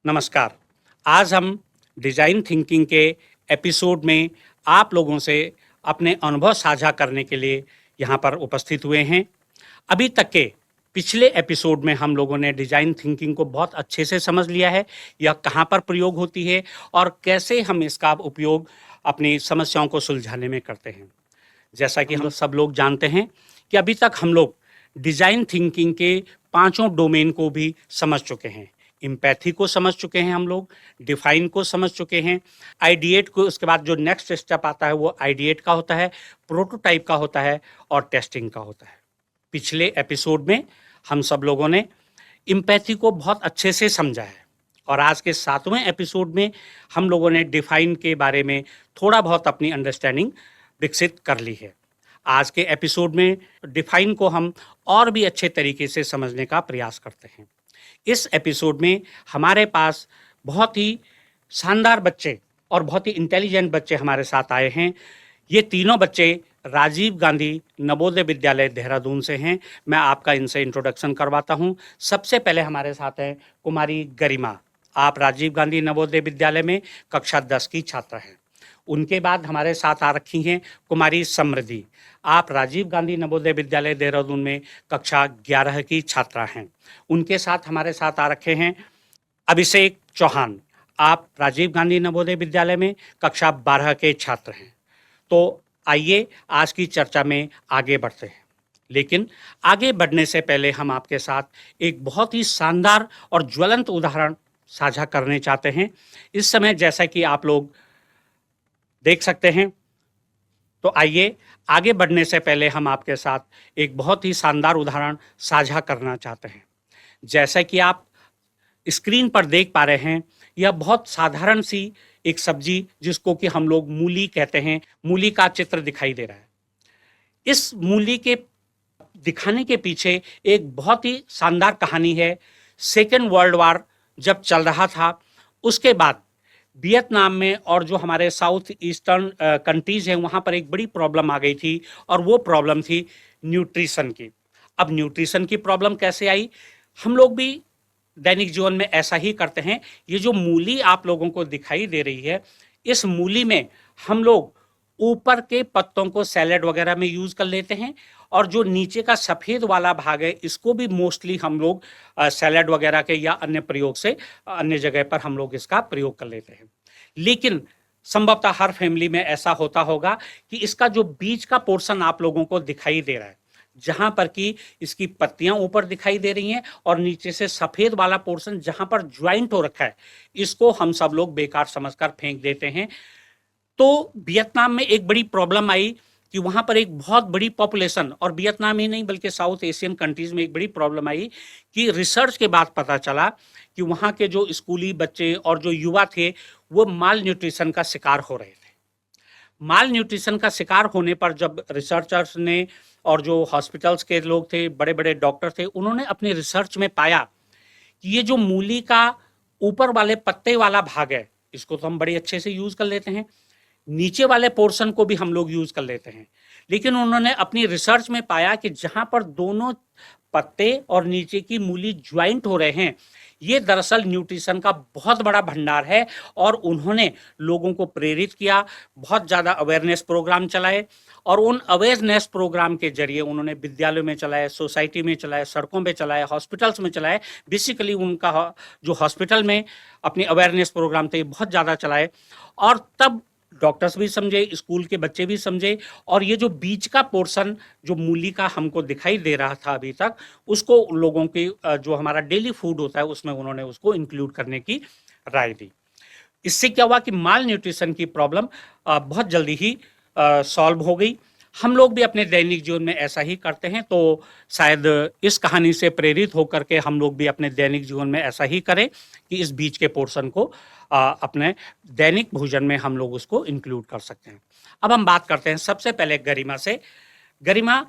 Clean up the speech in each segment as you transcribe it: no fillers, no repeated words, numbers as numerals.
नमस्कार। आज हम डिज़ाइन थिंकिंग के एपिसोड में आप लोगों से अपने अनुभव साझा करने के लिए यहाँ पर उपस्थित हुए हैं। अभी तक के पिछले एपिसोड में हम लोगों ने डिज़ाइन थिंकिंग को बहुत अच्छे से समझ लिया है, यह कहाँ पर प्रयोग होती है और कैसे हम इसका उपयोग अपनी समस्याओं को सुलझाने में करते हैं। जैसा कि हम सब लोग जानते हैं कि अभी तक हम लोग डिज़ाइन थिंकिंग के पांचों डोमेन को भी समझ चुके हैं। एम्पैथी को समझ चुके हैं हम लोग, डिफाइन को समझ चुके हैं, आइडिएट को, उसके बाद जो नेक्स्ट स्टेप आता है वो आइडिएट का होता है, प्रोटोटाइप का होता है और टेस्टिंग का होता है। पिछले एपिसोड में हम सब लोगों ने एम्पैथी को बहुत अच्छे से समझा है और आज के 7वें एपिसोड में हम लोगों ने डिफाइन के बारे में थोड़ा बहुत अपनी अंडरस्टैंडिंग विकसित कर ली है। आज के एपिसोड में डिफाइन को हम और भी अच्छे तरीके से समझने का प्रयास करते हैं। इस एपिसोड में हमारे पास बहुत ही शानदार बच्चे और बहुत ही इंटेलिजेंट बच्चे हमारे साथ आए हैं। ये तीनों बच्चे राजीव गांधी नवोदय विद्यालय देहरादून से हैं। मैं आपका इनसे इंट्रोडक्शन करवाता हूं। सबसे पहले हमारे साथ हैं कुमारी गरिमा। आप राजीव गांधी नवोदय विद्यालय में कक्षा 10 की छात्रा हैं। उनके बाद हमारे साथ आ रखी हैं कुमारी समृद्धि। आप राजीव गांधी नवोदय विद्यालय देहरादून में कक्षा 11 की छात्रा हैं। उनके साथ हमारे साथ आ रखे हैं अभिषेक चौहान। आप राजीव गांधी नवोदय विद्यालय में कक्षा 12 के छात्र हैं। तो आइए आज की चर्चा में आगे बढ़ते हैं। लेकिन आगे बढ़ने से पहले हम आपके साथ एक बहुत ही शानदार और ज्वलंत उदाहरण साझा करने चाहते हैं। इस समय जैसा कि आप लोग देख सकते हैं, तो आइए आगे बढ़ने से पहले हम आपके साथ एक बहुत ही शानदार उदाहरण साझा करना चाहते हैं। जैसा कि आप स्क्रीन पर देख पा रहे हैं, यह बहुत साधारण सी एक सब्जी जिसको कि हम लोग मूली कहते हैं, मूली का चित्र दिखाई दे रहा है। इस मूली के दिखाने के पीछे एक बहुत ही शानदार कहानी है। सेकेंड वर्ल्ड वॉर जब चल रहा था, उसके बाद वियतनाम में और जो हमारे साउथ ईस्टर्न कंट्रीज हैं वहाँ पर एक बड़ी प्रॉब्लम आ गई थी और वो प्रॉब्लम थी न्यूट्रिशन की। अब न्यूट्रिशन की प्रॉब्लम कैसे आई? हम लोग भी दैनिक जीवन में ऐसा ही करते हैं। ये जो मूली आप लोगों को दिखाई दे रही है, इस मूली में हम लोग ऊपर के पत्तों को सैलेड वगैरह में यूज कर लेते हैं और जो नीचे का सफेद वाला भाग है इसको भी मोस्टली हम लोग सैलेड वगैरह के या अन्य प्रयोग से अन्य जगह पर हम लोग इसका प्रयोग कर लेते हैं। लेकिन संभवतः हर फैमिली में ऐसा होता होगा कि इसका जो बीच का पोर्शन आप लोगों को दिखाई दे रहा है, जहां पर कि इसकी पत्तियां ऊपर दिखाई दे रही हैं और नीचे से सफेद वाला पोर्शन जहां पर ज्वाइंट हो रखा है, इसको हम सब लोग बेकार समझकर फेंक देते हैं। तो वियतनाम में एक बड़ी प्रॉब्लम आई कि वहां पर एक बहुत बड़ी पॉपुलेशन, और वियतनाम ही नहीं बल्कि साउथ एशियन कंट्रीज में एक बड़ी प्रॉब्लम आई कि रिसर्च के बाद पता चला कि वहां के जो स्कूली बच्चे और जो युवा थे वो माल न्यूट्रिशन का शिकार हो रहे थे। माल न्यूट्रिशन का शिकार होने पर जब रिसर्चर्स ने और जो हॉस्पिटल्स के लोग थे, बड़े बड़े डॉक्टर थे, उन्होंने अपनी रिसर्च में पाया कि ये जो मूली का ऊपर वाले पत्ते वाला भाग है, इसको तो हम बड़े अच्छे से यूज कर लेते हैं, नीचे वाले पोर्शन को भी हम लोग यूज कर लेते हैं। लेकिन उन्होंने अपनी रिसर्च में पाया कि जहां पर दोनों पत्ते और नीचे की मूली ज्वाइंट हो रहे हैं, ये दरअसल न्यूट्रिशन का बहुत बड़ा भंडार है। और उन्होंने लोगों को प्रेरित किया, बहुत ज़्यादा अवेयरनेस प्रोग्राम चलाए और उन अवेयरनेस प्रोग्राम के जरिए उन्होंने विद्यालयों में चलाए, सोसाइटी में चलाए, सड़कों पे चलाए, हॉस्पिटल्स में चलाए। बेसिकली उनका जो हॉस्पिटल में अपने अवेयरनेस प्रोग्राम थे बहुत ज़्यादा चलाए और तब डॉक्टर्स भी समझे, स्कूल के बच्चे भी समझे और ये जो बीच का पोर्शन जो मूली का हमको दिखाई दे रहा था अभी तक, उसको लोगों की जो हमारा डेली फूड होता है उसमें उन्होंने उसको इंक्लूड करने की राय दी। इससे क्या हुआ कि माल न्यूट्रिशन की प्रॉब्लम बहुत जल्दी ही सॉल्व हो गई। हम लोग भी अपने दैनिक जीवन में ऐसा ही करते हैं, तो शायद इस कहानी से प्रेरित होकर के हम लोग भी अपने दैनिक जीवन में ऐसा ही करें कि इस बीच के पोर्शन को अपने दैनिक भोजन में हम लोग उसको इंक्लूड कर सकते हैं। अब हम बात करते हैं सबसे पहले गरिमा से। गरिमा,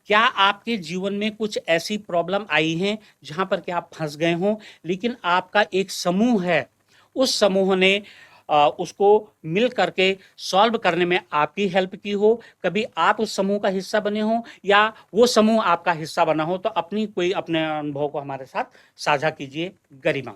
क्या आपके जीवन में कुछ ऐसी प्रॉब्लम आई हैं जहां पर कि आप फंस गए हों, लेकिन आपका एक समूह है, उस समूह ने उसको मिल करके सॉल्व करने में आपकी हेल्प की हो? कभी आप उस समूह का हिस्सा बने हो या वो समूह आपका हिस्सा बना हो? तो अपने अनुभव को हमारे साथ साझा कीजिए गरिमा।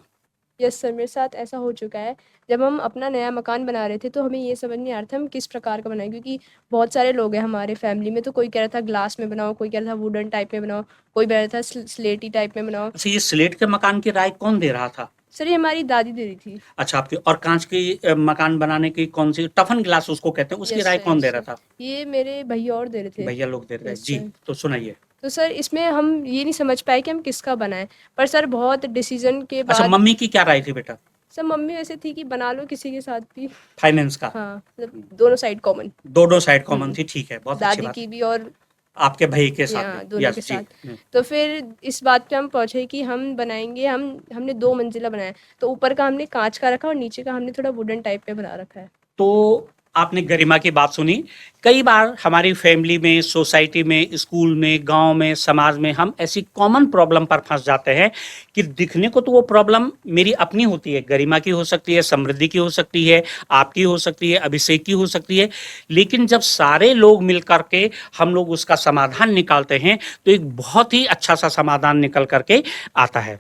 यस सर, मेरे साथ ऐसा हो चुका है। जब हम अपना नया मकान बना रहे थे तो हमें ये समझ नहीं आ रहा था हम किस प्रकार का बनाएं, क्योंकि बहुत सारे लोग हैं हमारे फैमिली में। तो कोई कह रहा था ग्लास में बनाओ, कोई कह रहा था वुडन टाइप में बनाओ, कोई कह रहा था स्लेटी टाइप में बनाओ। अच्छा, ये स्लेट के मकान की राय कौन दे रहा था? सर ये हमारी दादी दे रही थी। अच्छा, आपकी और कांच की मकान बनाने की कौन सी टफन ग्लास उसको कहते हैं, उसकी यस राय सर, कौन यस दे रहा सर, था? ये मेरे भैया और दे रहे थे। भैया लोग दे रहे थे यस जी। सर। तो सुनाइए। तो सर इसमें हम ये नहीं समझ पाए कि हम किसका बनाएं, पर सर बहुत डिसीजन के अच्छा, बाद। मम्मी की क्या राय थी बेटा? सर मम्मी वैसे थी कि बना लो किसी के साथ भी। फाइनेंस का? हाँ, मतलब दोनों साइड कॉमन। दोनों साइड कॉमन हम्म, थी, ठीक है, बहुत अच्छी दादी बात की है। भी और आपके भाई के साथ भी, यहाँ दोनों के यस जी। साथ। तो फिर इस बात पे हम पहुंचे कि हम बनाएंगे, हमने 2 मंजिला बनाया। तो ऊपर का हमने कांच का रखा और नीचे का हमने थोड़ा वुडन टाइप पे बना रखा है। तो आपने गरिमा की बात सुनी। कई बार हमारी फैमिली में, सोसाइटी में, स्कूल में, गांव में, समाज में हम ऐसी कॉमन प्रॉब्लम पर फंस जाते हैं कि दिखने को तो वो प्रॉब्लम मेरी अपनी होती है, गरिमा की हो सकती है, समृद्धि की हो सकती है, आपकी हो सकती है, अभिषेक की हो सकती है। लेकिन जब सारे लोग मिल करके हम लोग उसका समाधान निकालते हैं तो एक बहुत ही अच्छा सा समाधान निकल करके आता है।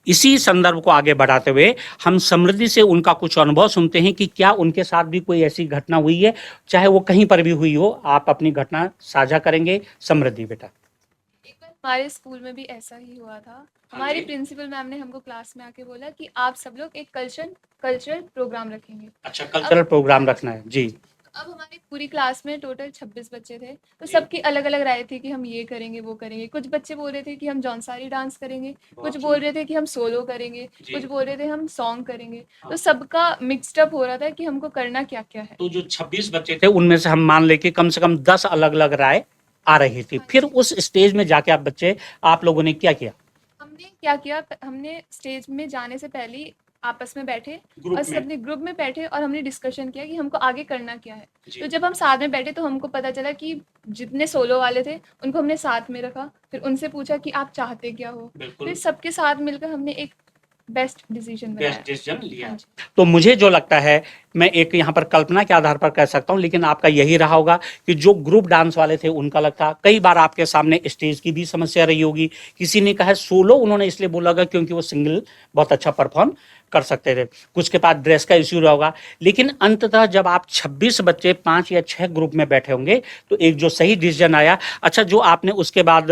इसी संदर्भ को आगे बढ़ाते हुए हम समृद्धि से उनका कुछ अनुभव सुनते हैं कि क्या उनके साथ भी कोई ऐसी घटना हुई है, चाहे वो कहीं पर भी हुई हो। आप अपनी घटना साझा करेंगे, समृद्धि बेटा? एक बार हमारे स्कूल में भी ऐसा ही हुआ था। हमारी प्रिंसिपल मैम ने हमको क्लास में आके बोला कि आप सब लोग एक कल्चरल प्रोग्राम रखेंगे। अच्छा, कल्चरल प्रोग्राम रखना है जी। अब हमारी पूरी क्लास में टोटल 26 बच्चे थे, तो सबकी अलग अलग राय थी कि हम ये करेंगे वो करेंगे। कुछ बच्चे बोल रहे थे कि हम जौनसारी डांस करेंगे, कुछ बोल रहे थे कि हम सोलो करेंगे, कुछ बोल रहे थे हम सॉन्ग करेंगे। तो सबका मिक्सड अप हो रहा था कि हमको करना क्या क्या है। तो जो 26 बच्चे थे उनमें से हम मान ले कि कम से कम 10 अलग अलग राय आ रही थी, हाँ फिर जी। उस स्टेज में जाके आप लोगों ने क्या किया? हमने क्या किया, हमने स्टेज में जाने से पहले ही आपस में बैठे ग्रुप और में? सबने ग्रुप में बैठे और हमने डिस्कशन किया कि हमको आगे करना क्या है। जी। तो जब हम साथ में बैठे तो हमको पता चला कि जितने सोलो वाले थे उनको हमने साथ में रखा, फिर उनसे पूछा कि आप चाहते क्या हो। बिल्कुल। फिर सबके साथ मिलकर हमने एक बेस्ट डिसीजन बनाया। बेस्ट डिसीजन लिया। हाँ जी। तो मुझे जो लगता है, मैं एक यहाँ पर कल्पना के आधार पर कह सकता हूँ, लेकिन आपका यही रहा होगा कि जो ग्रुप डांस वाले थे उनका लगता, कई बार आपके सामने स्टेज की भी समस्या रही होगी। किसी ने कहा सोलो उन्होंने इसलिए बोला होगा क्योंकि वो सिंगल बहुत अच्छा परफॉर्म कर सकते थे, कुछ के पास ड्रेस का इश्यू रहा होगा। लेकिन अंततः जब आप 26 बच्चे 5 या 6 ग्रुप में बैठे होंगे तो एक जो सही डिसीजन आया। अच्छा, जो आपने उसके बाद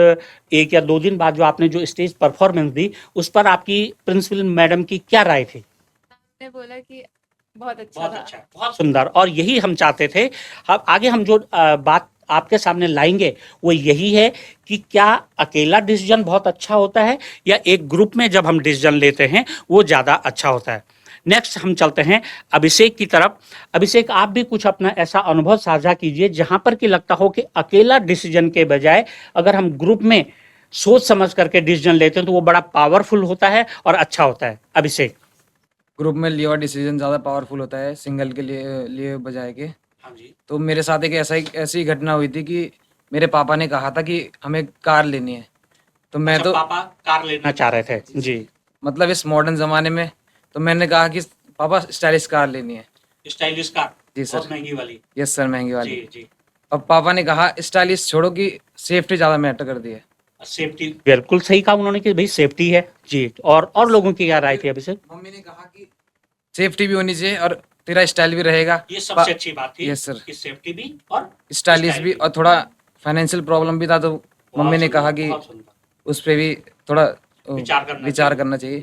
1 या 2 दिन बाद जो आपने जो स्टेज परफॉर्मेंस दी, उस पर आपकी प्रिंसिपल मैडम की क्या राय थी? हमने बोला कि बहुत अच्छा बहुत था। अच्छा, बहुत सुंदर। और यही हम चाहते थे। अब आगे हम जो बात आपके सामने लाएंगे वो यही है कि क्या अकेला डिसीजन बहुत अच्छा होता है या एक ग्रुप में जब हम डिसीजन लेते हैं वो ज़्यादा अच्छा होता है। नेक्स्ट हम चलते हैं अभिषेक की तरफ। अभिषेक, आप भी कुछ अपना ऐसा अनुभव साझा कीजिए जहां पर कि लगता हो कि अकेला डिसीजन के बजाय अगर हम ग्रुप में सोच समझ करके डिसीजन लेते हैं तो वो बड़ा पावरफुल होता है और अच्छा होता है। अभिषेक? ग्रुप में लिया हुआ डिसीजन ज़्यादा पावरफुल होता है सिंगल के लिए लिए बजाय के। हाँ जी। तो मेरे साथ एक ऐसी घटना हुई थी कि मेरे पापा ने कहा था कि हमें कार लेनी है। तो मैं अच्छा, तो पापा कार लेना चाह रहे थे जी। मतलब इस मॉडर्न ज़माने में तो मैंने कहा कि पापा स्टाइलिश कार लेनी है। Stylish car? जी सर। बहुत महंगी वाली? यस सर, महंगी वाली। जी जी। अब पापा ने कहा स्टाइलिश छोड़ो कि सेफ्टी ज़्यादा मैटर करती है। सेफ्टी बिल्कुल सही कहा उन्होंने कि भाई सेफ्टी है जी। और लोगों की क्या राय थी अभिषेक? मम्मी ने कहा कि सेफ्टी भी होनी चाहिए और तेरा स्टाइल भी रहेगा। ये सबसे अच्छी बात थी। Yes sir. कि सेफ्टी भी और स्टाइलिश भी, और थोड़ा फाइनेंशियल प्रॉब्लम भी था तो मम्मी ने कहा कि उस पर भी थोड़ा विचार करना चाहिए।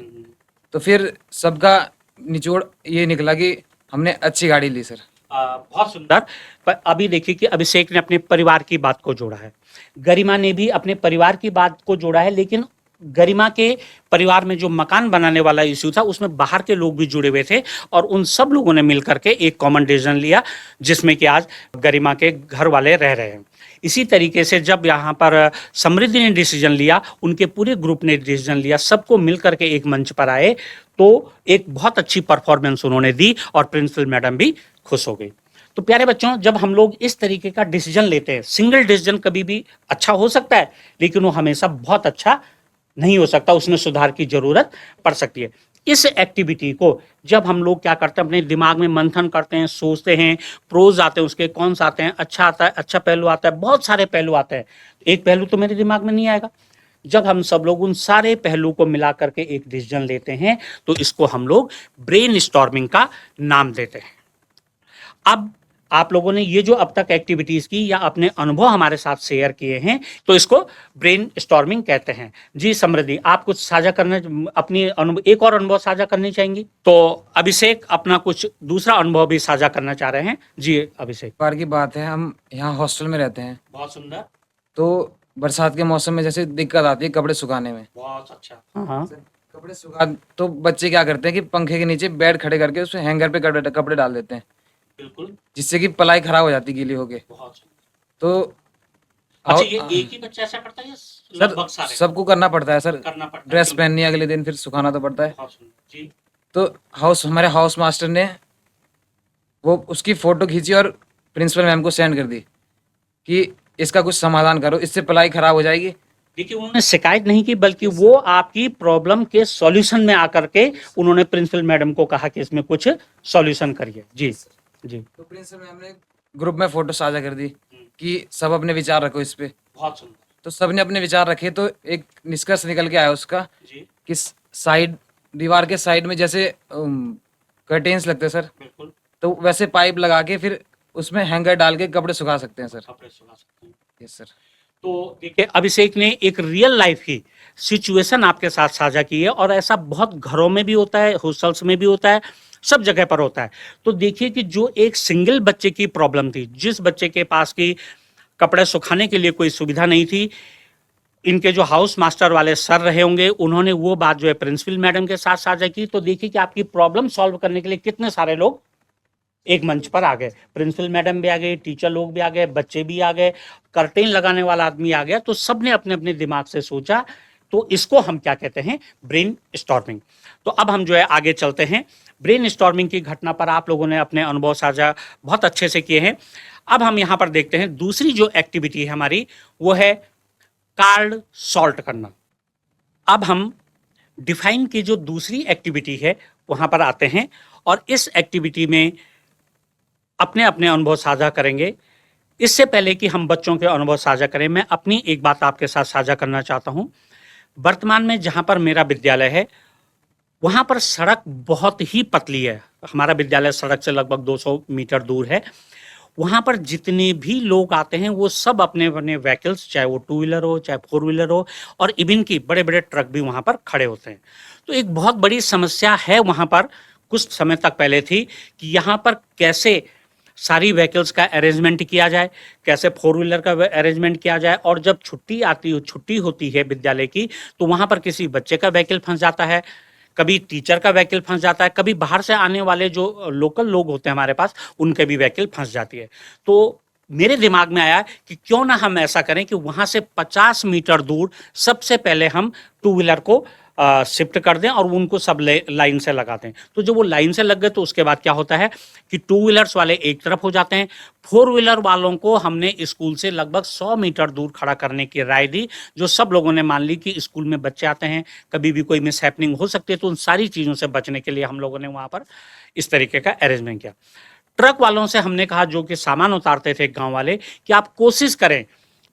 तो फिर सबका निचोड़ ये निकला कि हमने अच्छी गाड़ी ली सर। बहुत सुंदर। पर अभी देखिए कि अभिषेक ने अपने परिवार की बात को जोड़ा है, गरिमा ने भी अपने परिवार की बात को जोड़ा है, लेकिन गरिमा के परिवार में जो मकान बनाने वाला इश्यू था उसमें बाहर के लोग भी जुड़े हुए थे और उन सब लोगों ने मिलकर के एक कॉमन डिसीजन लिया जिसमें कि आज गरिमा के घर वाले रह रहे हैं। इसी तरीके से जब यहाँ पर समृद्धि ने डिसीजन लिया, उनके पूरे ग्रुप ने डिसीजन लिया, सबको मिलकर के एक मंच पर आए तो एक बहुत अच्छी परफॉर्मेंस उन्होंने दी और प्रिंसिपल मैडम भी खुश हो गई। तो प्यारे बच्चों, जब हम लोग इस तरीके का डिसीजन लेते हैं, सिंगल डिसीजन कभी भी अच्छा हो सकता है लेकिन वो हमेशा बहुत अच्छा नहीं हो सकता, उसमें सुधार की जरूरत पड़ सकती है। इस एक्टिविटी को जब हम लोग क्या करते हैं, अपने दिमाग में मंथन करते हैं, सोचते हैं, प्रोज आते हैं उसके, कौन सा आते हैं, अच्छा आता है, अच्छा पहलू आता है, बहुत सारे पहलू आते हैं, एक पहलू तो मेरे दिमाग में नहीं आएगा। जब हम सब लोग उन सारे पहलू को मिला करके एक डिसीजन लेते हैं तो इसको हम लोग ब्रेन स्टॉर्मिंग का नाम देते हैं। अब आप लोगों ने ये जो अब तक एक्टिविटीज की या अपने अनुभव हमारे साथ शेयर किए हैं तो इसको ब्रेन स्टॉर्मिंग कहते हैं। जी समृद्धि, आप कुछ साझा करना, अपनी एक और अनुभव साझा करनी चाहेंगी? तो अभिषेक अपना कुछ दूसरा अनुभव भी साझा करना चाह रहे हैं। जी अभिषेक। बार की बात है, हम यहाँ हॉस्टल में रहते हैं, बहुत सुंदर। तो बरसात के मौसम में जैसे दिक्कत आती है कपड़े सुखाने में। बहुत अच्छा। हाँ कपड़े सुखा तो बच्चे क्या करते हैं कि पंखे के नीचे बेड खड़े करके उसमें हैंगर पे कपड़े डाल देते हैं, बिल्कुल, जिससे कि पलाई खराब हो जाती है गीली होके। बहुत सुंदर। तो अच्छा, ये एक ही बच्चा ऐसा करता है या लगभग सर सारे? सबको करना पड़ता है सर, करना पड़ता है। ड्रेस क्यों? पहननी है अगले दिन, फिर सुखाना तो पड़ता है। बहुत सुंदर। जी। तो हमारे हाउस मास्टर ने वो उसकी फोटो खींची और प्रिंसिपल मैम को सेंड कर दी कि इसका कुछ समाधान करो, इससे पलाई खराब हो जाएगी। देखिए, उन्होंने शिकायत नहीं की बल्कि वो आपकी प्रॉब्लम के सॉल्यूशन में आकर के उन्होंने प्रिंसिपल मैडम को कहा कि इसमें कुछ सॉल्यूशन करिए। जी जी। तो प्रिंसिपल मैम ने ग्रुप में फोटो साझा कर दी कि सब अपने विचार रखो इस पे। बहुत सुंदर। तो सबने अपने विचार रखे तो एक निष्कर्ष निकल के आया उसका जी कि साइड, दीवार के साइड में जैसे कर्टेन्स लगते हैं सर, बिल्कुल, तो वैसे पाइप लगा के फिर उसमें हैंगर डाल के कपड़े सुखा सकते हैं सर। कपड़े सुखा सकते हैं। Yes sir. तो देखिए, अभिषेक ने एक रियल लाइफ की सिचुएशन आपके साथ साझा की है और ऐसा बहुत घरों में भी होता है, हॉस्टल्स में भी होता है, सब जगह पर होता है। तो देखिए कि जो एक सिंगल बच्चे की प्रॉब्लम थी, जिस बच्चे के पास की कपड़े सुखाने के लिए कोई सुविधा नहीं थी, इनके जो हाउस मास्टर वाले सर रहे होंगे उन्होंने वो बात जो है प्रिंसिपल मैडम के साथ साझा की। तो देखिए कि आपकी प्रॉब्लम सॉल्व करने के लिए कितने सारे लोग एक मंच पर आ गए। प्रिंसिपल मैडम भी आ गए, टीचर लोग भी आ गए, बच्चे भी आ गए, कर्टेन लगाने वाला आदमी आ गया। तो सबने अपने अपने दिमाग से सोचा। तो इसको हम क्या कहते हैं? Brain storming. तो अब हम जो है आगे चलते हैं। ब्रेन स्टॉर्मिंग की घटना पर आप लोगों ने अपने अनुभव साझा बहुत अच्छे से किए हैं। अब हम यहाँ पर देखते हैं दूसरी जो एक्टिविटी है हमारी, वो है कार्ड सॉल्ट करना। अब हम डिफाइन की जो दूसरी एक्टिविटी है वहाँ पर आते हैं और इस एक्टिविटी में अपने अपने अनुभव साझा करेंगे। इससे पहले कि हम बच्चों के अनुभव साझा करें, मैं अपनी एक बात आपके साथ साझा करना चाहता हूं। वर्तमान में जहां पर मेरा विद्यालय है वहां पर सड़क बहुत ही पतली है। हमारा विद्यालय सड़क से लगभग 200 मीटर दूर है। वहां पर जितने भी लोग आते हैं वो सब अपने अपने व्हीकल्स, चाहे वो 2 व्हीलर हो चाहे 4 व्हीलर हो, और इवन की बड़े बड़े ट्रक भी वहां पर खड़े होते हैं। तो एक बहुत बड़ी समस्या है वहां पर, कुछ समय तक पहले थी, कि यहाँ पर कैसे सारी व्हीकल्स का अरेंजमेंट किया जाए, कैसे 4 व्हीलर का अरेंजमेंट किया जाए। और जब छुट्टी होती है विद्यालय की, तो वहाँ पर किसी बच्चे का व्हीकल फंस जाता है, कभी टीचर का व्हीकल फंस जाता है, कभी बाहर से आने वाले जो लोकल लोग होते हैं हमारे पास, उनके भी व्हीकल फंस जाती है। तो मेरे दिमाग में आया कि क्यों ना हम ऐसा करें कि वहाँ से 50 मीटर दूर सबसे पहले हम 2 व्हीलर को शिफ्ट कर दें और उनको सब लाइन से लगा दें। तो जब वो लाइन से लग गए तो उसके बाद क्या होता है कि 2 व्हीलर्स वाले एक तरफ हो जाते हैं, 4 व्हीलर वालों को हमने स्कूल से लगभग 100 मीटर दूर खड़ा करने की राय दी। जो सब लोगों ने मान ली कि स्कूल में बच्चे आते हैं, कभी भी कोई मिसहैपनिंग हो सकती है, तो उन सारी चीज़ों से बचने के लिए हम लोगों ने वहाँ पर इस तरीके का अरेंजमेंट किया। ट्रक वालों से हमने कहा, जो कि सामान उतारते थे गाँव वाले, कि आप कोशिश करें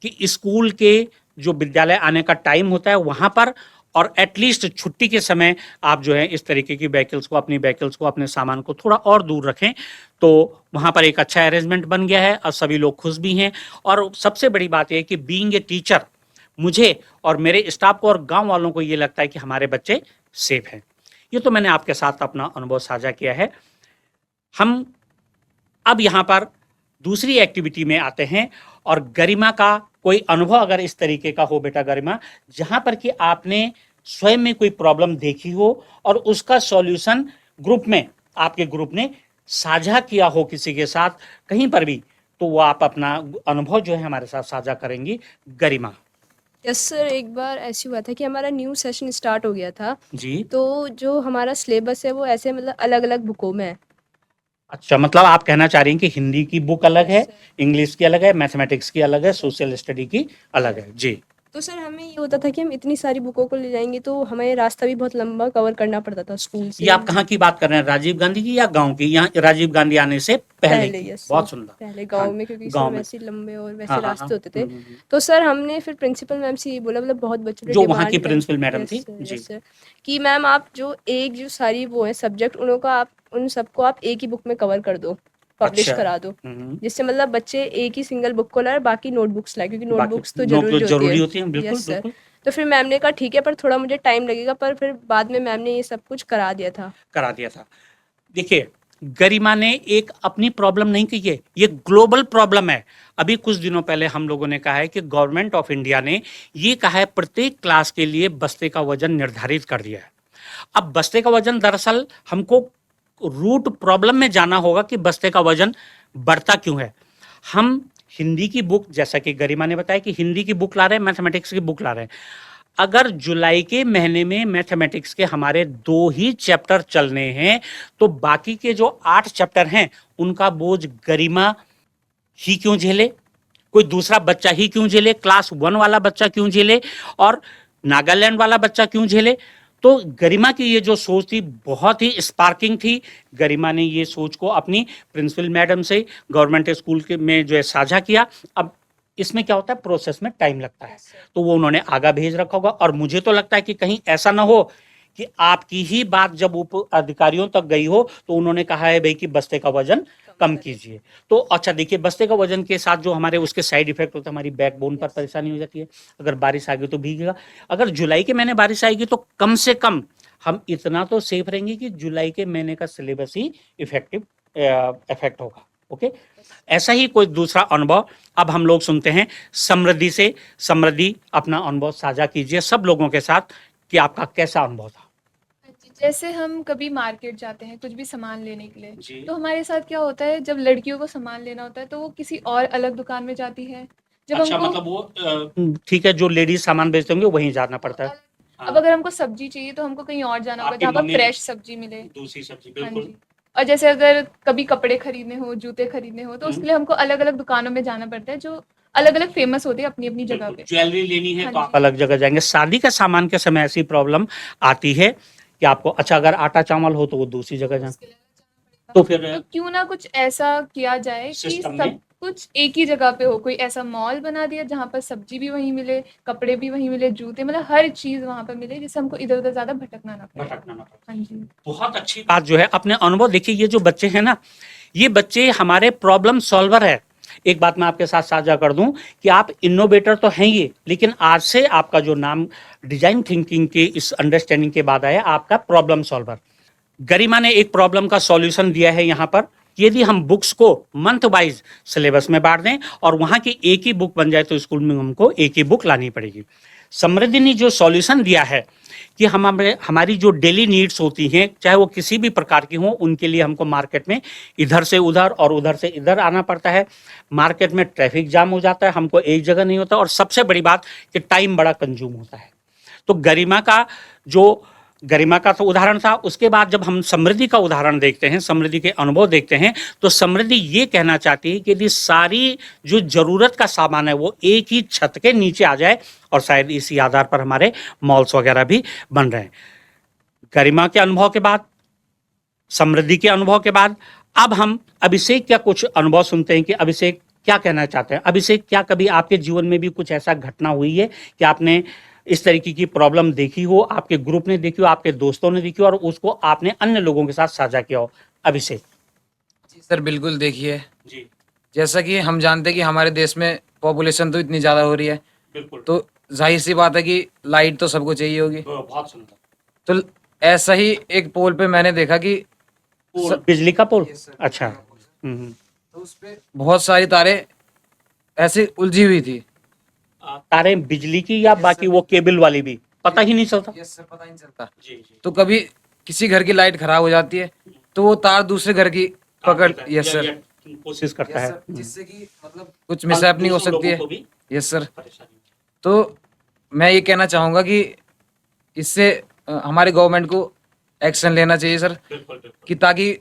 कि स्कूल के जो विद्यालय आने का टाइम होता है वहाँ पर और एटलीस्ट छुट्टी के समय आप जो है इस तरीके की व्हीकल्स को, अपनी व्हीकल्स को, अपने सामान को थोड़ा और दूर रखें। तो वहाँ पर एक अच्छा अरेंजमेंट बन गया है और सभी लोग खुश भी हैं। और सबसे बड़ी बात यह है कि बीइंग ए टीचर, मुझे और मेरे स्टाफ को और गांव वालों को ये लगता है कि हमारे बच्चे सेफ हैं। ये तो मैंने आपके साथ अपना अनुभव साझा किया है। हम अब यहाँ पर दूसरी एक्टिविटी में आते हैं और गरिमा का कोई अनुभव अगर इस तरीके का हो बेटा गरिमा, जहां पर कि आपने स्वयं में कोई प्रॉब्लम देखी हो और उसका सॉल्यूशन ग्रुप में, आपके ग्रुप ने साझा किया हो किसी के साथ कहीं पर भी, तो वो आप अपना अनुभव जो है हमारे साथ साझा करेंगी गरिमा। यस सर, एक बार ऐसी हुआ था कि हमारा न्यू सेशन स्टार्ट हो गया था। जी, तो जो हमारा सिलेबस है वो ऐसे मतलब अलग अलग बुकों में है। अच्छा, मतलब आप कहना चाह रही हैं कि हिंदी की बुक अलग है, इंग्लिश की अलग है, मैथमेटिक्स की अलग है, सोशल स्टडी की अलग है। जी तो सर हमें ये होता था कि हम इतनी सारी बुकों को ले जाएंगे तो हमें रास्ता भी बहुत लंबा कवर करना पड़ता था स्कूल से। ये आप कहाँ की बात कर रहे हैं, राजीव गांधी की या गांव की? यहाँ राजीव गांधी आने से पहले की? यस बहुत सर, सुंदर। पहले हाँ, गांव में, क्योंकि गांव सर में। वैसे लंबे और वैसे हाँ हाँ हाँ। रास्ते होते थे। तो सर हमने फिर प्रिंसिपल मैम से ये बोला, मतलब बहुत बच्चों ने जो वहाँ की डिमांड प्रिंसिपल मैडम थी, जी। यस सर, कि मैम आप जो सारी वो है सब्जेक्ट, उन सबको आप एक ही बुक में कवर कर दो, पब्लिश अच्छा। करा दो, जिससे मतलब बच्चे एक ही सिंगल बुक को लाए, बाकी नोटबुक्स लाए, क्योंकि बाकी नोटबुक्स तो नोट जरूरी होती होती है, बिल्कुल यस सर। बिल्कुल तो फिर मैम ने कहा ठीक है, पर थोड़ा मुझे टाइम लगेगा, पर फिर बाद में मैम ने ये सब कुछ करा दिया था। करा दिया था। देखिए, गरिमा ने एक अपनी प्रॉब्लम नहीं की है, ये ग्लोबल प्रॉब्लम है। अभी कुछ दिनों पहले हम लोगों ने कहा है कि गवर्नमेंट ऑफ इंडिया ने ये कहा है प्रत्येक क्लास के लिए बस्ते का वजन निर्धारित कर दिया है। अब बस्ते का वजन, दरअसल हमको रूट प्रॉब्लम में जाना होगा कि बस्ते का वजन बढ़ता क्यों है। हम हिंदी की बुक, जैसा कि गरिमा ने बताया कि हिंदी की बुक ला रहे हैं, मैथमेटिक्स की बुक ला रहे हैं। अगर जुलाई के महीने में मैथमेटिक्स के हमारे 2 ही चैप्टर चलने हैं, तो बाकी के जो 8 चैप्टर हैं उनका बोझ गरिमा ही क्यों झेले, कोई दूसरा बच्चा ही क्यों झेले, क्लास 1 वाला बच्चा क्यों झेले, और नागालैंड वाला बच्चा क्यों झेले। तो गरिमा की ये जो सोच थी बहुत ही स्पार्किंग थी। गरिमा ने ये सोच को अपनी प्रिंसिपल मैडम से गवर्नमेंट स्कूल के में जो है साझा किया। अब इसमें क्या होता है, प्रोसेस में टाइम लगता है, तो वो उन्होंने आगा भेज रखा होगा। और मुझे तो लगता है कि कहीं ऐसा ना हो कि आपकी ही बात जब उप अधिकारियों तक गई हो तो उन्होंने कहा है भाई कि बस्ते का वजन कम कीजिए। तो अच्छा देखिए, बस्ते का वजन के साथ जो हमारे उसके साइड इफेक्ट होता है, हमारी बैकबोन पर परेशानी हो जाती है। अगर बारिश आ गई तो भीगेगा। अगर जुलाई के महीने बारिश आएगी तो कम से कम हम इतना तो सेफ रहेंगे कि जुलाई के महीने का सिलेबस ही इफेक्टिव इफेक्ट होगा। ओके, ऐसा ही कोई दूसरा अनुभव अब हम लोग सुनते हैं समृद्धि से। समृद्धि, अपना अनुभव साझा कीजिए सब लोगों के साथ कि आपका कैसा अनुभव था। जैसे हम कभी मार्केट जाते हैं कुछ भी सामान लेने के लिए, जी। तो हमारे साथ क्या होता है, जब लड़कियों को सामान लेना होता है तो वो किसी और अलग दुकान में जाती है। जब अच्छा, हमको मतलब वो ठीक है, जो लेडीज सामान बेचते होंगे वहीं जाना पड़ता है। अब अगर हमको सब्जी चाहिए तो हमको कहीं और जाना होगा आपकी जहाँ पर मम्मी- फ्रेश सब्जी मिले। दूसरी सब्जी, हाँ बिल्कुल। जी। और जैसे अगर कभी कपड़े खरीदने हो, जूते खरीदने हो, तो उसके लिए हमको अलग अलग दुकानों में जाना पड़ता है, जो अलग अलग फेमस होते हैं अपनी अपनी जगह पे। ज्वेलरी लेनी है हाँ तो जी। आप अलग जगह जाएंगे। शादी का सामान के समय ऐसी प्रॉब्लम आती है कि आपको, अच्छा अगर आटा चावल हो तो वो दूसरी जगह जाए, तो फिर तो क्यों ना कुछ ऐसा किया जाए कि सिस्टम में सब कुछ एक ही जगह पे हो। कोई ऐसा मॉल बना दिया जहाँ पर सब्जी भी वहीं मिले, कपड़े भी वहीं मिले, जूते, मतलब हर चीज वहाँ पर मिले, जिससे हमको इधर उधर ज्यादा भटकना ना पड़े। भटकना ना पड़े। हाँ जी। बहुत अच्छी बात जो है अपने अनुभव। देखिए, ये जो बच्चे हैं ना, ये बच्चे हमारे प्रॉब्लम सॉल्वर है। एक बात मैं आपके साथ साझा कर दूं कि आप इनोवेटर तो हैं ये, लेकिन आज से आपका जो नाम डिजाइन थिंकिंग के इस अंडरस्टैंडिंग के बाद आया, आपका प्रॉब्लम सॉल्वर। गरिमा ने एक प्रॉब्लम का सॉल्यूशन दिया है यहाँ पर। यदि हम बुक्स को मंथ वाइज सिलेबस में बांट दें और वहाँ की एक ही बुक बन जाए तो स्कूल में हमको एक ही बुक लानी पड़ेगी। समृद्धि ने जो सॉल्यूशन दिया है कि हमारी जो डेली नीड्स होती हैं, चाहे वो किसी भी प्रकार की हों, उनके लिए हमको मार्केट में इधर से उधर और उधर से इधर आना पड़ता है। मार्केट में ट्रैफिक जाम हो जाता है, हमको एक जगह नहीं होता, और सबसे बड़ी बात कि टाइम बड़ा कंज्यूम होता है। तो गरिमा का तो उदाहरण था। उसके बाद जब हम समृद्धि का उदाहरण देखते हैं, समृद्धि के अनुभव देखते हैं, तो समृद्धि ये कहना चाहती है कि यदि सारी जो जरूरत का सामान है वो एक ही छत के नीचे आ जाए, और शायद इसी आधार पर हमारे मॉल्स वगैरह भी बन रहे हैं। गरिमा के अनुभव के बाद, समृद्धि के अनुभव के बाद, अब हम अभिषेक का कुछ अनुभव सुनते हैं कि अभिषेक क्या कहना चाहते हैं। अभिषेक, क्या कभी आपके जीवन में भी कुछ ऐसा घटना हुई है कि आपने इस तरीके की प्रॉब्लम देखी हो, आपके ग्रुप ने देखी हो, आपके दोस्तों ने देखी हो, और उसको आपने अन्य लोगों के साथ साझा किया हो? अभिषेक जी सर, बिल्कुल देखिए, जी। जैसा कि हम जानते हैं कि हमारे देश में पॉपुलेशन तो इतनी ज़्यादा हो रही है, बिल्कुल। तो जाहिर सी बात है कि लाइट तो सबको चाहिए होगी। बहुत सुंदर। तो ऐसा ही एक पोल पे मैंने देखा कि बिजली का पोल? Yes, sir. अच्छा। तो उस पे बहुत सारी तारें ऐसे उलझी हुई थी। तारें बिजली की या बाकी वो केबल वाली भी? पता ही नहीं चलता। यस सर, पता ही नहीं चलता। जी जी। तो कभी किसी घर की लाइट खराब हो जाती है तो वो तार दूसरे घर की पकड़, यस सर, कोशिश करता है, जिससे कि मतलब कुछ मिसहैपनिंग हो सकती है। लोगों को भी यस सर। परेशानी। तो मैं ये कहना चाहूँगा कि इससे हमारे गवर्नमेंट को एक्शन लेना चाहिए सर, बिल्कुल बिल्कुल। कि ताकि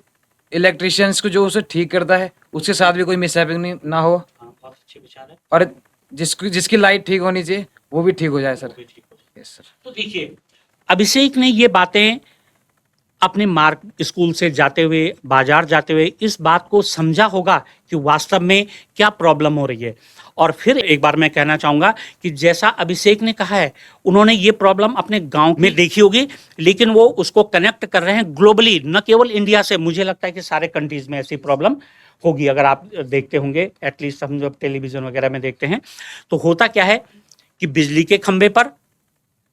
इलेक्ट्रिशियंस को जो उसे ठीक करता है उसके साथ भी कोई मिसहैपनिंग ना हो। हाँ, बहुत अच्छे विचार है। और जिसकी जिसकी लाइट ठीक होनी चाहिए वो भी ठीक हो जाए सर। Yes sir. तो देखिए, अभिषेक ने ये बातें अपने मार्ग स्कूल से जाते हुए, बाजार जाते हुए इस बात को समझा होगा कि वास्तव में क्या प्रॉब्लम हो रही है। और फिर एक बार मैं कहना चाहूँगा कि जैसा अभिषेक ने कहा है, उन्होंने ये प्रॉब्लम अपने गांव में देखी होगी, लेकिन वो उसको कनेक्ट कर रहे हैं ग्लोबली, न केवल इंडिया से। मुझे लगता है कि सारे कंट्रीज में ऐसी प्रॉब्लम होगी। अगर आप देखते होंगे, एटलीस्ट हम जब टेलीविजन वगैरह में देखते हैं, तो होता क्या है कि बिजली के खंभे पर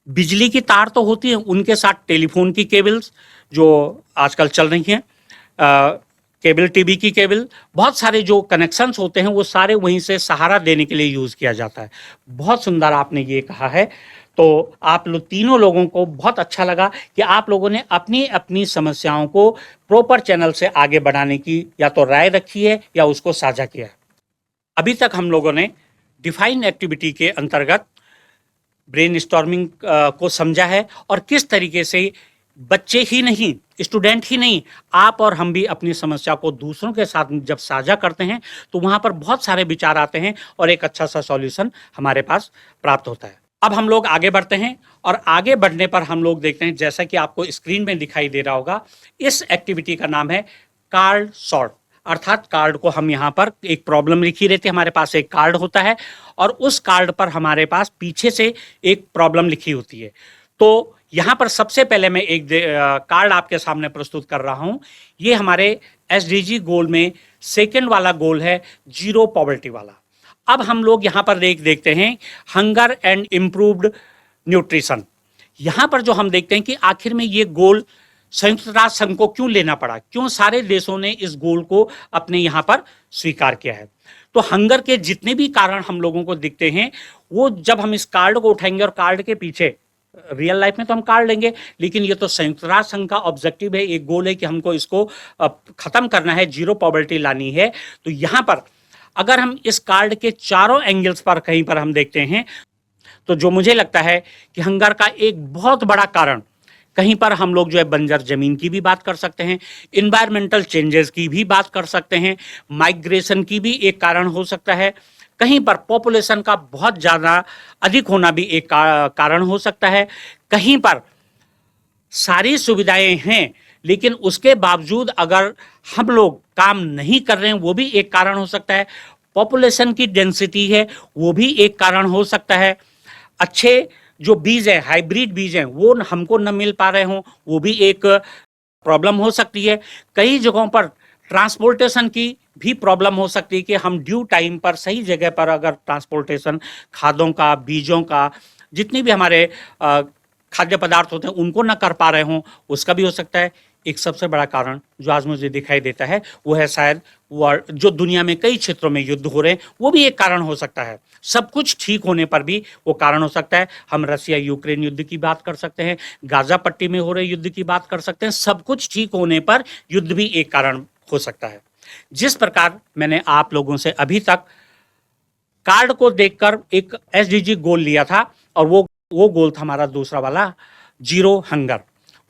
बिजली की तार तो होती है, उनके साथ टेलीफोन की केबल्स जो आजकल चल रही हैं, केबल टीवी की केबल, बहुत सारे जो कनेक्शंस होते हैं वो सारे वहीं से सहारा देने के लिए यूज़ किया जाता है। बहुत सुंदर आपने ये कहा है। तो आप लोग तीनों लोगों को बहुत अच्छा लगा कि आप लोगों ने अपनी अपनी समस्याओं को प्रॉपर चैनल से आगे बढ़ाने की या तो राय रखी है या उसको साझा किया है। अभी तक हम लोगों ने डिफाइन एक्टिविटी के अंतर्गत ब्रेनस्टॉर्मिंग को समझा है और किस तरीके से बच्चे ही नहीं, स्टूडेंट ही नहीं, आप और हम भी अपनी समस्या को दूसरों के साथ जब साझा करते हैं तो वहाँ पर बहुत सारे विचार आते हैं और एक अच्छा सा सॉल्यूशन हमारे पास प्राप्त होता है। अब हम लोग आगे बढ़ते हैं और आगे बढ़ने पर हम लोग देखते हैं, जैसा कि आपको स्क्रीन में दिखाई दे रहा होगा, इस एक्टिविटी का नाम है कार्ड सॉर्ट। अर्थात कार्ड को हम यहाँ पर एक प्रॉब्लम लिखी रहती है, हमारे पास एक कार्ड होता है और उस कार्ड पर हमारे पास पीछे से एक प्रॉब्लम लिखी होती है। तो यहाँ पर सबसे पहले मैं एक कार्ड आपके सामने प्रस्तुत कर रहा हूँ। ये हमारे एसडीजी गोल में सेकंड वाला गोल है, जीरो पॉवर्टी वाला। अब हम लोग यहाँ पर देखते हैं हंगर एंड इम्प्रूव्ड न्यूट्रिशन। यहाँ पर जो हम देखते हैं कि आखिर में ये गोल संयुक्त राष्ट्र संघ को क्यों लेना पड़ा, क्यों सारे देशों ने इस गोल को अपने यहाँ पर स्वीकार किया है। तो हंगर के जितने भी कारण हम लोगों को दिखते हैं, वो जब हम इस कार्ड को उठाएंगे और कार्ड के पीछे, रियल लाइफ में तो हम कार्ड लेंगे, लेकिन ये तो संयुक्त राष्ट्र संघ का ऑब्जेक्टिव है, एक गोल है कि हमको इसको खत्म करना है, जीरो पॉवर्टी लानी है। तो यहाँ पर अगर हम इस कार्ड के चारों एंगल्स पर कहीं पर हम देखते हैं, तो जो मुझे लगता है कि हंगर का एक बहुत बड़ा कारण, कहीं पर हम लोग जो है बंजर जमीन की भी बात कर सकते हैं, इन्वायरमेंटल चेंजेस की भी बात कर सकते हैं, माइग्रेशन की भी एक कारण हो सकता है, कहीं पर पॉपुलेशन का बहुत ज़्यादा अधिक होना भी एक कारण हो सकता है, कहीं पर सारी सुविधाएं हैं लेकिन उसके बावजूद अगर हम लोग काम नहीं कर रहे हैं, वो भी एक कारण हो सकता है, पॉपुलेशन की डेंसिटी है वो भी एक कारण हो सकता है, अच्छे जो बीज हैं, हाइब्रिड बीज हैं, वो हमको न मिल पा रहे हों, वो भी एक प्रॉब्लम हो सकती है। कई जगहों पर ट्रांसपोर्टेशन की भी प्रॉब्लम हो सकती है कि हम ड्यू टाइम पर सही जगह पर अगर ट्रांसपोर्टेशन खादों का, बीजों का, जितनी भी हमारे खाद्य पदार्थ होते हैं उनको न कर पा रहे हों, उसका भी हो सकता है। एक सबसे बड़ा कारण जो आज मुझे दिखाई देता है वो है शायद जो दुनिया में कई क्षेत्रों में युद्ध हो रहे हैं, वो भी एक कारण हो सकता है। सब कुछ ठीक होने पर भी वो कारण हो सकता है। हम रसिया यूक्रेन युद्ध की बात कर सकते हैं, गाजा पट्टी में हो रहे युद्ध की बात कर सकते हैं। सब कुछ ठीक होने पर युद्ध भी एक कारण हो सकता है। जिस प्रकार मैंने आप लोगों से अभी तक कार्ड को देखकर एक एसडीजी गोल लिया था और वो गोल था हमारा दूसरा वाला, जीरो हंगर।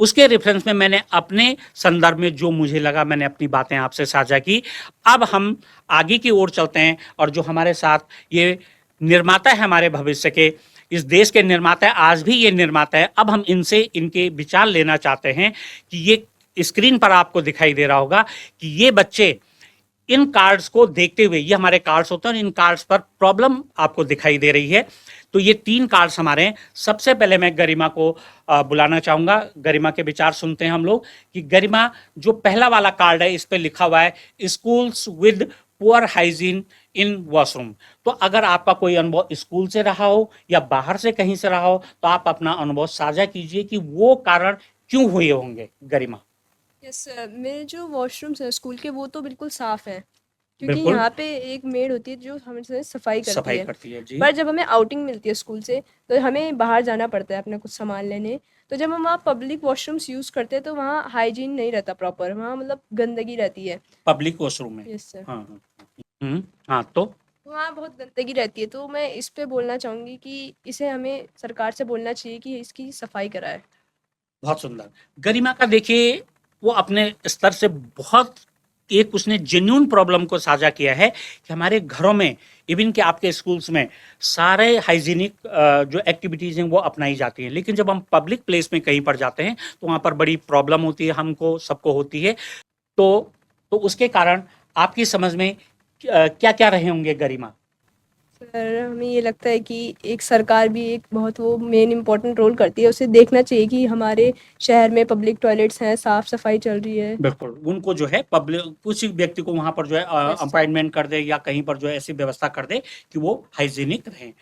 उसके रेफरेंस में मैंने अपने संदर्भ में जो मुझे लगा मैंने अपनी बातें आपसे साझा की। अब हम आगे की ओर चलते हैं और जो हमारे साथ ये निर्माता है हमारे भविष्य के, इस देश के निर्माता है, आज भी ये निर्माता है, अब हम इनसे इनके विचार लेना चाहते हैं कि ये स्क्रीन पर आपको दिखाई दे रहा होगा कि ये बच्चे इन कार्ड्स को देखते हुए, ये हमारे कार्ड्स होते हैं और इन कार्ड्स पर प्रॉब्लम आपको दिखाई दे रही है। तो ये 3 कार्ड्स हमारे हैं। सबसे पहले मैं गरिमा को बुलाना चाहूँगा, गरिमा के विचार सुनते हैं हम लोग कि गरिमा, जो पहला वाला कार्ड है इस पे लिखा हुआ है schools with poor hygiene in washroom. तो अगर आपका कोई अनुभव स्कूल से रहा हो या बाहर से कहीं से रहा हो तो आप अपना अनुभव साझा कीजिए कि वो कारण क्यों हुए होंगे। गरिमा। यस, मेरे जो वॉशरूम्स हैं स्कूल के वो तो बिल्कुल साफ हैं, क्योंकि बिल्कुल। यहाँ पे एक मेड होती है जो हमें सफाई करती है। करती है जी। पर जब हमें आउटिंग मिलती है स्कूल से तो हमें बाहर जाना पड़ता है अपना कुछ सामान लेने। तो जब हम वहाँ पब्लिक वॉशरूम्स यूज़ करते हैं तो वहाँ हाइजीन नहीं रहता प्रॉपर, वहाँ मतलब गंदगी रहती है। पब्लिक वॉशरूम में। Yes sir. हाँ हाँ तो वहाँ बहुत गंदगी रहती है, तो मैं इस पे बोलना चाहूँगी कि इसे हमें सरकार से बोलना चाहिए कि इसकी सफाई कराए। बहुत सुंदर। गरिमा का देखिए वो अपने स्तर से बहुत एक उसने जेन्युइन प्रॉब्लम को साझा किया है कि हमारे घरों में, इवन कि आपके स्कूल्स में सारे हाइजीनिक जो एक्टिविटीज़ हैं वो अपनाई जाती हैं, लेकिन जब हम पब्लिक प्लेस में कहीं पर जाते हैं तो वहाँ पर बड़ी प्रॉब्लम होती है, हमको सबको होती है। तो उसके कारण आपकी समझ में क्या क्या रहे होंगे गरिमा? सर हमें ये लगता है कि एक सरकार भी एक बहुत वो मेन इम्पोर्टेंट रोल करती है, उसे देखना चाहिए कि हमारे शहर में पब्लिक टॉयलेट्स हैं, साफ सफाई चल रही है। बिल्कुल, उनको जो है पब्लिक किसी व्यक्ति को वहाँ पर जो है Yes, sir. अपॉइंटमेंट कर दे या कहीं पर जो है ऐसी व्यवस्था कर दे कि वो हाइजीनिक रहें।